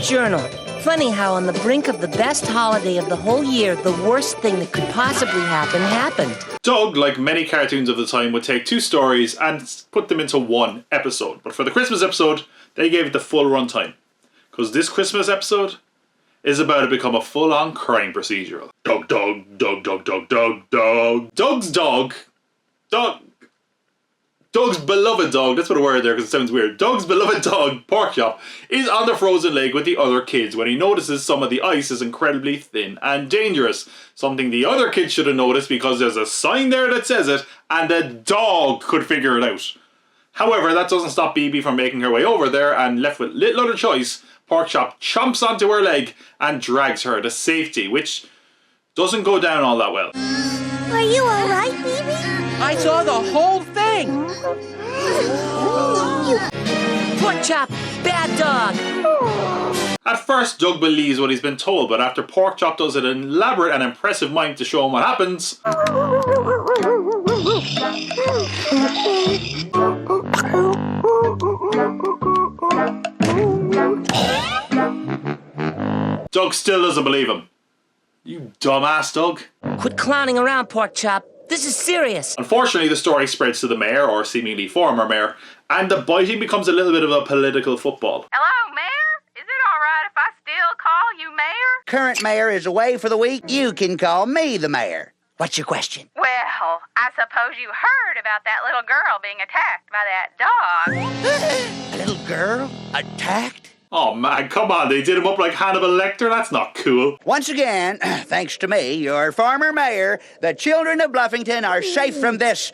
journal. Funny how on the brink of the best holiday of the whole year, the worst thing that could possibly happen happened. Doug, like many cartoons of the time, would take two stories and put them into one episode. But for the Christmas episode, they gave it the full runtime. Because this Christmas episode is about to become a full-on crime procedural. Doug, Doug, Doug, Doug, Doug, Doug, Doug. Doug's dog. Doug's beloved dog, that's what a word there because it sounds weird. Doug's beloved dog, Porkchop, is on the frozen lake with the other kids when he notices some of the ice is incredibly thin and dangerous. Something the other kids should have noticed because there's a sign there that says it and the dog could figure it out. However, that doesn't stop Bibi from making her way over there, and left with little other choice, Porkchop chomps onto her leg and drags her to safety, which doesn't go down all that well. Are you alright, Bibi? I saw the whole thing! Porkchop, bad dog! At first, Doug believes what he's been told, but after Porkchop does an elaborate and impressive mime to show him what happens, Doug still doesn't believe him. You dumbass, Doug. Quit clowning around, Porkchop. This is serious. Unfortunately, the story spreads to the mayor, or seemingly former mayor, and the biting becomes a little bit of a political football. Hello, Mayor? Is it all right if I still call you Mayor? Current mayor is away for the week. You can call me the mayor. What's your question? Well, I suppose you heard about that little girl being attacked by that dog. A little girl attacked? Oh man, come on, they did him up like Hannibal Lecter? That's not cool. Once again, thanks to me, your former mayor, the children of Bluffington are safe from this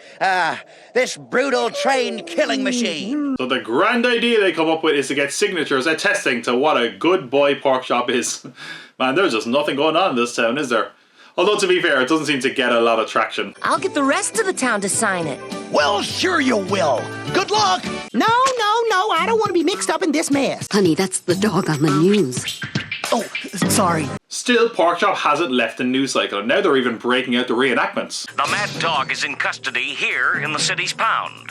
brutal trained killing machine. So the grand idea they come up with is to get signatures attesting to what a good boy Porkchop is. Man, there's just nothing going on in this town, is there? Although, to be fair, it doesn't seem to get a lot of traction. I'll get the rest of the town to sign it. Well, sure you will. Good luck. No, I don't want to be mixed up in this mess. Honey, that's the dog on the news. Oh, sorry. Still, Porkchop hasn't left the news cycle, and now they're even breaking out the reenactments. The mad dog is in custody here in the city's pound.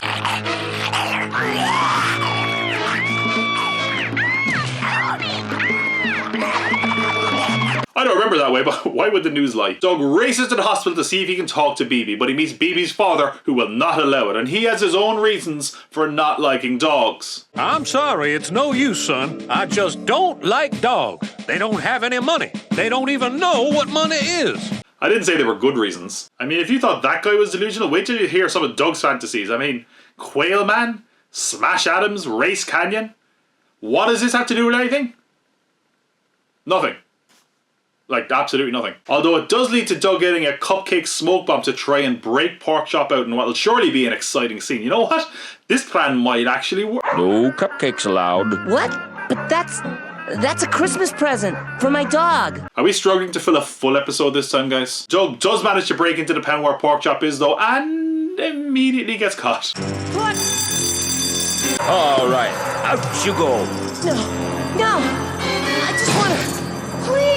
I don't remember that way, but why would the news lie? Doug races to the hospital to see if he can talk to Bibi, but he meets Bibi's father, who will not allow it, and he has his own reasons for not liking dogs. I'm sorry, it's no use, son. I just don't like dogs. They don't have any money. They don't even know what money is. I didn't say they were good reasons. I mean, if you thought that guy was delusional, wait till you hear some of Doug's fantasies. I mean, Quail Man, Smash Adams, Race Canyon. What does this have to do with anything? Nothing. Like, absolutely nothing. Although it does lead to Doug getting a cupcake smoke bomb to try and break Porkchop out in what will surely be an exciting scene. You know what? This plan might actually work. No cupcakes allowed. What? But that's a Christmas present for my dog. Are we struggling to fill a full episode this time, guys? Doug does manage to break into the pen where Porkchop is, though, and immediately gets caught. What? All right, out you go. No. I just want to... Please!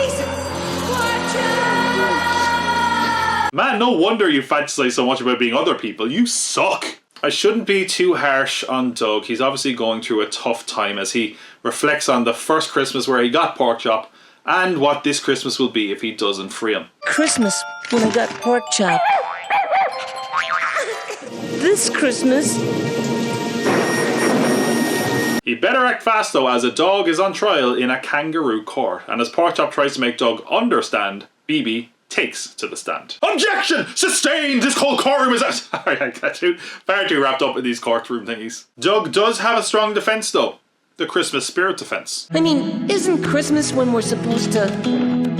Man, no wonder you fantasize so much about being other people. You suck. I shouldn't be too harsh on Doug. He's obviously going through a tough time as he reflects on the first Christmas where he got Porkchop and what this Christmas will be if he doesn't free him. Christmas when I got Porkchop. This Christmas... He better act fast though, as a dog is on trial in a kangaroo court, and as Porkchop tries to make Doug understand, Bibi takes to the stand. Objection! Sustained! This whole courtroom is... Sorry, I got far too wrapped up in these courtroom thingies. Doug does have a strong defence though. The Christmas spirit defence. I mean, isn't Christmas when we're supposed to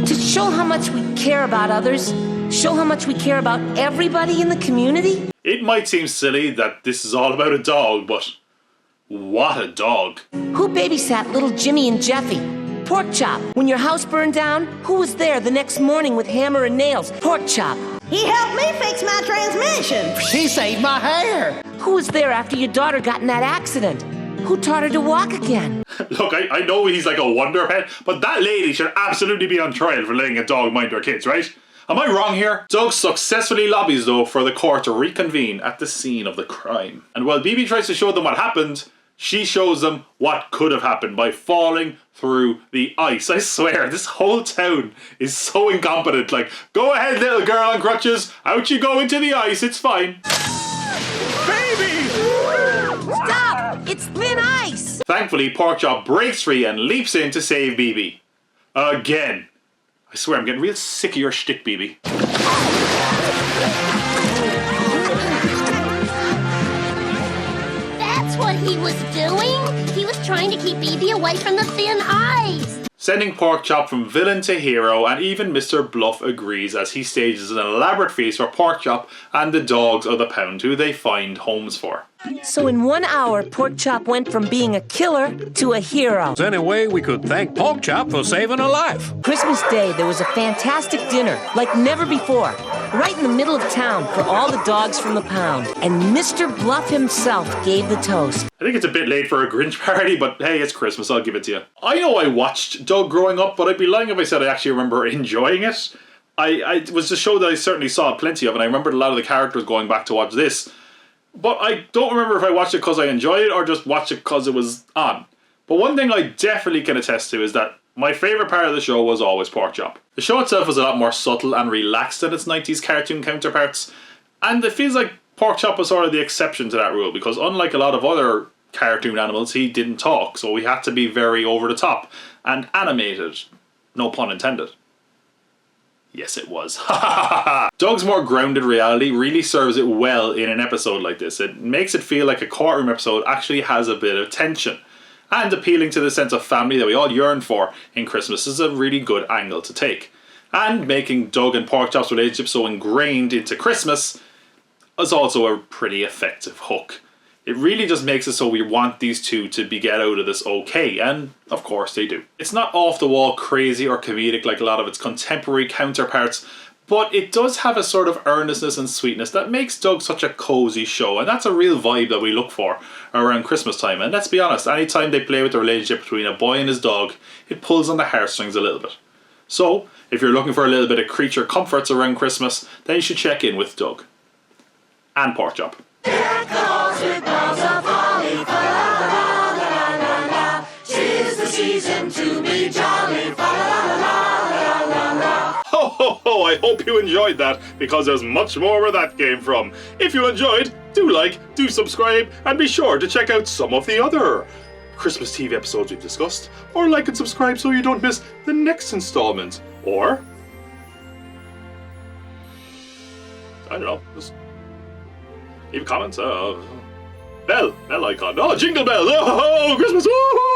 show how much we care about others? Show how much we care about everybody in the community? It might seem silly that this is all about a dog, but... what a dog. Who babysat little Jimmy and Jeffy? Porkchop. When your house burned down, who was there the next morning with hammer and nails? Porkchop. He helped me fix my transmission. She saved my hair. Who was there after your daughter got in that accident? Who taught her to walk again? Look, I know he's like a wonder pet, but that lady should absolutely be on trial for letting a dog mind her kids, right? Am I wrong here? Doug successfully lobbies though for the court to reconvene at the scene of the crime. And while Bibi tries to show them what happened, She shows them what could have happened by falling through the ice. I swear, this whole town is so incompetent. Like, go ahead, little girl on crutches. Out you go into the ice. It's fine. Baby! Stop! It's thin ice! Thankfully, Porkchop breaks free and leaps in to save BB. Again. I swear, I'm getting real sick of your shtick, BB. That's what he was doing? He was trying to keep BB away from the thin ice. Sending Porkchop from villain to hero, and even Mr. Bluff agrees as he stages an elaborate feast for Porkchop and the dogs of the pound, who they find homes for. So in 1 hour, Porkchop went from being a killer to a hero. Any way we could thank Porkchop for saving a life. Christmas Day, there was a fantastic dinner, like never before, right in the middle of town for all the dogs from the pound. And Mr. Bluff himself gave the toast. I think it's a bit late for a Grinch party, but hey, it's Christmas, I'll give it to you. I know I watched Doug growing up, but I'd be lying if I said I actually remember enjoying it. It was a show that I certainly saw plenty of, and I remembered a lot of the characters going back to watch this. But I don't remember if I watched it because I enjoyed it or just watched it because it was on. But one thing I definitely can attest to is that my favourite part of the show was always Porkchop. The show itself was a lot more subtle and relaxed than its 90s cartoon counterparts, and it feels like Porkchop was sort of the exception to that rule, because unlike a lot of other cartoon animals, he didn't talk, so he had to be very over the top and animated. No pun intended. Yes, it was. Doug's more grounded reality really serves it well in an episode like this. It makes it feel like a courtroom episode actually has a bit of tension. And appealing to the sense of family that we all yearn for in Christmas is a really good angle to take. And making Doug and Porkchop's relationship so ingrained into Christmas is also a pretty effective hook. It really just makes it so we want these two to get out of this okay, and of course they do. It's not off the wall crazy or comedic like a lot of its contemporary counterparts, but it does have a sort of earnestness and sweetness that makes Doug such a cozy show, and that's a real vibe that we look for around Christmas time. And let's be honest, anytime they play with the relationship between a boy and his dog, it pulls on the heartstrings a little bit. So, if you're looking for a little bit of creature comforts around Christmas, then you should check in with Doug. And Porkchop. Here goes with bells of holly, fa la la la la la. 'Tis the season to be jolly, fa la la la la la. Ho ho ho! I hope you enjoyed that, because there's much more where that came from. If you enjoyed, do like, do subscribe, and be sure to check out some of the other Christmas TV episodes we've discussed, or like and subscribe so you don't miss the next installment. Or I don't know, just leave comments. Bell icon. Oh, jingle bells. Oh, Christmas. Woo-hoo!